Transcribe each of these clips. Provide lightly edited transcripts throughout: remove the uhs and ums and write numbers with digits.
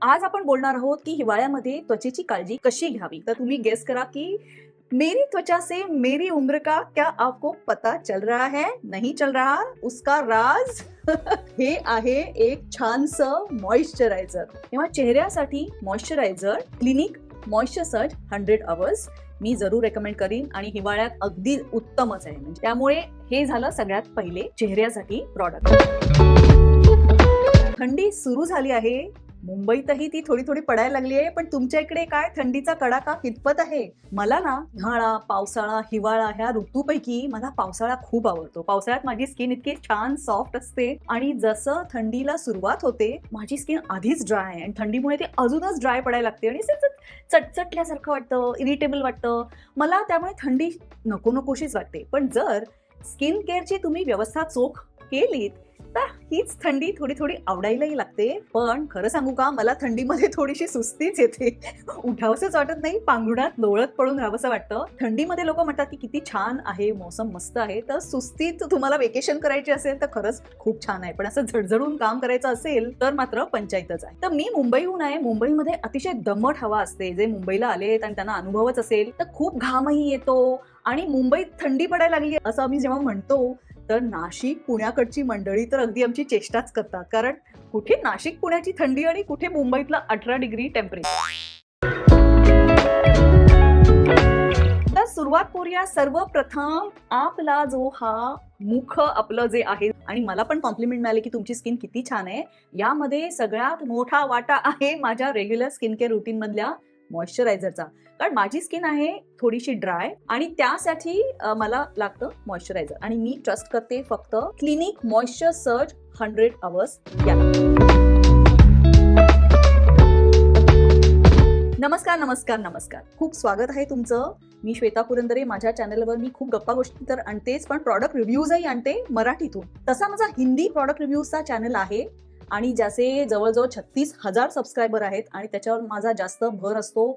आज आपण बोलणार आहोत की हिवाळ्यामध्ये त्वचेची काळजी कशी घ्यावी। तर तुम्ही गेस करा की मेरी त्वचा से मेरी उम्र का क्या आपको पता चल रहा है? नहीं चल रहा? उसका राज हे आहे एक छानसं मॉइश्चरायझर किंवा चेहऱ्यासाठी moisturiser Clinique moisture surge 100 hours मी जरूर रेकमेंड करीन आणि हिवाळ्यात अगदी उत्तमच आहे। म्हणजे त्यामुळे हे झालं सगळ्यात पहिले चेहऱ्यासाठी प्रॉडक्ट। थंडी सुरू झाली आहे, मुंबईतही ती थोडी थोडी पडायला लागली आहे, पण तुमच्या इकडे काय थंडीचा कडाका कितपत आहे? मला ना उन्हाळा, पावसाळा, हिवाळा ह्या ऋतूपैकी मला पावसाळा खूप आवडतो। पावसाळ्यात माझी स्किन इतकी छान सॉफ्ट असते आणि जसं थंडीला सुरुवात होते माझी स्किन आधीच ड्राय आहे आणि थंडीमुळे ती अजूनच ड्राय पडायला लागते आणि चटचटल्यासारखं वाटतं, इरिटेबल वाटतं मला। त्यामुळे थंडी नको नकोशीच वाटते। पण जर स्किन केअरची तुम्ही व्यवस्था चोख केलीत तर हीच थंडी थोडी थोडी आवडायलाही लागते। पण खरं सांगू का, मला थंडीमध्ये थोडीशी सुस्तीच येते, उठावसंच वाटत नाही, पांघरुणात लोळत पडून राहावंसं वाटतं। थंडीमध्ये लोक म्हणतात की किती छान आहे, मौसम मस्त आहे, तर सुस्तीत तुम्हाला वेकेशन करायची असेल तर खरंच खूप छान आहे, पण असं झडझडून काम करायचं असेल तर मात्र पंचायतच आहे। तर मी मुंबईहून आहे, मुंबईमध्ये अतिशय दमट हवा असते। जे मुंबईला आलेत आणि त्यांना अनुभवच असेल तर खूप घामही येतो आणि मुंबईत थंडी पडायला लागली असं आम्ही जेव्हा म्हणतो तर नाशिक पुण्याकडची मंडळी तर अगदी आमची चेष्टाच करतात, कारण कुठे नाशिक पुण्याची थंडी आणि कुठे मुंबईतला 18 डिग्री टेम्परेचर। तर सुरुवात करूया सर्वप्रथम आपला जो हा मुख आपलं जे आहे, आणि मला पण कॉम्प्लिमेंट मिळाले की तुमची स्किन किती छान आहे। यामध्ये सगळ्यात मोठा वाटा आहे माझ्या रेग्युलर स्किन केअर रुटीन मधल्या मॉइश्चरायझरचा, कारण माझी स्किन आहे थोडीशी ड्राय आणि त्यासाठी मला लागतं मॉइश्चरायझर आणि मी ट्रस्ट करते फक्त क्लिनिक मॉइश्चर सर्ज 100 अवर्स या। नमस्कार नमस्कार नमस्कार, खूप स्वागत आहे तुमचं। मी श्वेता पुरंदरे। माझ्या चॅनलवर मी खूप गप्पा गोष्टी तर आणतेच, पण प्रॉडक्ट रिव्ह्यूजही आणते मराठीतून। तसा माझा हिंदी प्रॉडक्ट रिव्ह्यूजचा चॅनल आहे आणि ज्याचे जवळजवळ 36,000 सबस्क्रायबर आहेत आणि त्याच्यावर माझा जास्त भर असतो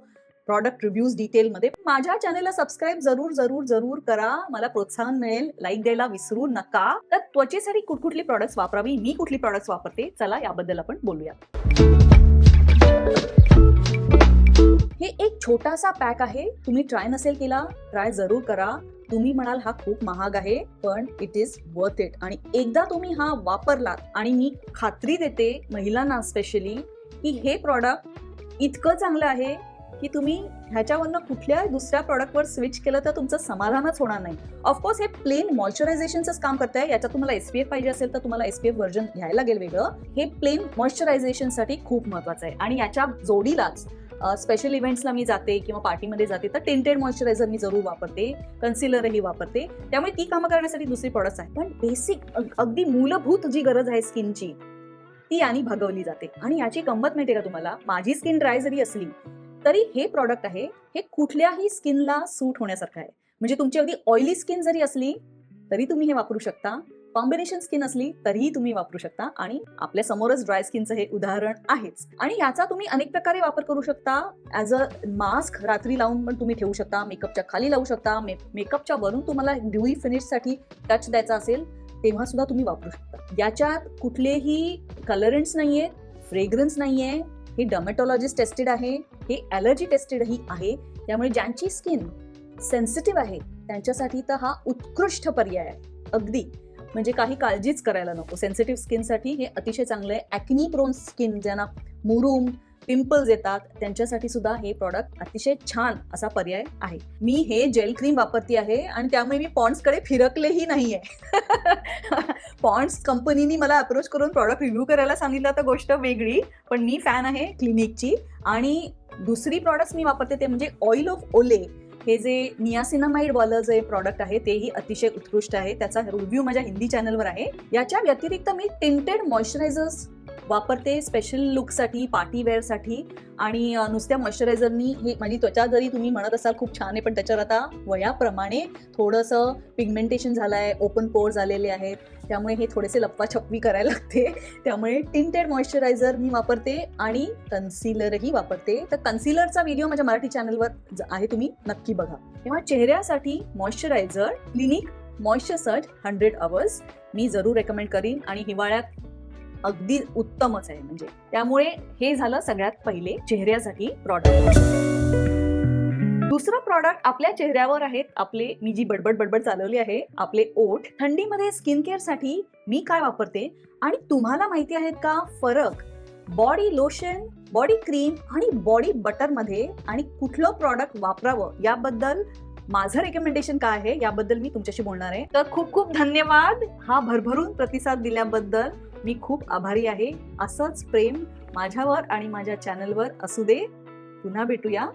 प्रॉडक्ट रिव्ह्यूज डिटेलमध्ये। माझ्या चॅनलला सबस्क्राईब जरूर जरूर जरूर करा, मला प्रोत्साहन मिळेल। लाईक द्यायला विसरू नका। तर त्वचेसाठी कुठली प्रॉडक्ट्स वापरावी, मी कुठली प्रॉडक्ट्स वापरते, चला याबद्दल आपण बोलूया। हे एक छोटासा पॅक आहे, तुम्ही ट्राय नसेल केला ट्राय जरूर करा। तुम्ही म्हणाल हा खूप महाग आहे, पण इट इज वर्थ इट। आणि एकदा तुम्ही हा वापरलात आणि मी खात्री देते महिलांना स्पेशली की हे प्रॉडक्ट इतकं चांगलं आहे की तुम्ही ह्याच्यावरनं कुठल्या दुसऱ्या प्रॉडक्टवर स्विच केलं तर तुमचं समाधानच होणार नाही। ऑफकोर्स हे प्लेन मॉइश्चरायझेशनच काम करतंय, याच्यात तुम्हाला एसपीएफ पाहिजे असेल तर तुम्हाला एसपीएफ व्हर्जन घ्यायला लागेल वेगळं। हे प्लेन मॉइश्चरायझेशनसाठी खूप महत्वाचं आहे आणि याच्या जोडीलाच स्पेशल इव्हेंट्सला मी जाते किंवा पार्टीमध्ये जाते तर टिंटेड मॉइश्चरायझर मी जरूर वापरते, कन्सिलरही वापरते। त्यामुळे ती कामं करण्यासाठी दुसरी प्रॉडक्ट्स आहेत, पण बेसिक अगदी मूलभूत जी गरज आहे स्किनची ती आणि भागवली जाते। आणि याची गंमत माहितीये का तुम्हाला, माझी स्किन ड्राय जरी असली तरी हे प्रॉडक्ट आहे हे कुठल्याही स्किनला सूट होण्यासारखं आहे। म्हणजे तुमची अगदी ऑइली स्किन जरी असली तरी तुम्ही हे वापरू शकता, कॉम्बिनेशन स्किन असली तरीही तुम्ही वापरू शकता आणि आपल्या समोरच ड्राय स्किनचं हे उदाहरण आहेच। आणि याचा तुम्ही अनेक प्रकारे वापर करू शकता। ॲज अ मास्क रात्री लावून पण तुम्ही ठेवू शकता, मेकअपच्या खाली लावू शकता, मेकअपच्या वरून तुम्हाला ड्यूई फिनिशसाठी टच द्यायचा असेल तेव्हा सुद्धा तुम्ही वापरू शकता। याच्यात कुठलेही कलरंट्स नाहीये, फ्रेग्रन्स नाहीये, हे डर्मेटॉलॉजिस्ट टेस्टेड आहे, हे ॲलर्जी टेस्टेडही आहे। त्यामुळे ज्यांची स्किन सेन्सिटिव्ह आहे त्यांच्यासाठी तर हा उत्कृष्ट पर्याय आहे अगदी, म्हणजे काही काळजीच करायला नको। सेन्सिटिव्ह स्किनसाठी हे अतिशय चांगलं आहे। ॲक्नी प्रोन स्किन, ज्यांना मुरूम पिंपल्स येतात त्यांच्यासाठी सुद्धा हे प्रॉडक्ट अतिशय छान असा पर्याय आहे। मी हे जेल क्रीम वापरते आहे आणि त्यामुळे मी पॉन्ड्सकडे फिरकलेही नाहीये। पॉन्ड्स कंपनीनी मला अप्रोच करून प्रॉडक्ट रिव्ह्यू करायला सांगितलं तर गोष्ट वेगळी, पण मी फॅन आहे क्लिनिकची। आणि दुसरी प्रॉडक्ट्स मी वापरते ते म्हणजे ऑइल ऑफ ओले, हे जे नियासिनामाइड वालं जे प्रॉडक्ट आहे तेही अतिशय उत्कृष्ट आहे। त्याचा रिव्ह्यू माझ्या हिंदी चॅनलवर आहे। याच्या व्यतिरिक्त मी टिंटेड मॉइश्चरायझर्स वापरते स्पेशल लुकसाठी, पार्टी वेअरसाठी। आणि नुसत्या मॉइश्चरायझरनी हे माझी त्वचा जरी तुम्ही म्हणत असाल खूप छान आहे, पण त्याच्यावर आता वयाप्रमाणे थोडंसं पिगमेंटेशन झालं आहे, ओपन पोर्स आलेले आहेत, त्यामुळे हे थोडेसे लपवाछपवी करायला लागते। त्यामुळे टिंटेड मॉइश्चरायझर मी वापरते आणि कन्सिलरही वापरते। तर कन्सिलरचा व्हिडिओ माझ्या मराठी चॅनलवर आहे, तुम्ही नक्की बघा। तेव्हा चेहऱ्यासाठी moisturiser Clinique moisture surge 100 hours मी जरूर रेकमेंड करीन आणि हिवाळ्यात अगदी उत्तमच आहे. म्हणजे त्यामुळे हे झालं सगळ्यात पहिले चेहऱ्यासाठी प्रॉडक्ट. दुसरं प्रॉडक्ट आपल्या चेहऱ्यावर आहेत आपले, मी जी बडबड चालवली आहे, आपले ओठ. थंडीमध्ये स्किन केअर साठी मी काय वापरते आणि तुम्हाला माहिती आहेत का फरक बॉडी लोशन, बॉडी क्रीम आणि बॉडी बटर मध्ये, आणि कुठलं प्रॉडक्ट वापरावं याबद्दल माझं रेकमेंडेशन काय आहे याबद्दल मी तुमच्याशी बोलणार आहे. तर खूप खूप धन्यवाद हा भरभरून प्रतिसाद दिल्याबद्दल. मी खूप आभारी आहे. असंच प्रेम माझ्यावर आणि माझ्या चॅनलवर असू दे. पुन्हा भेटूया.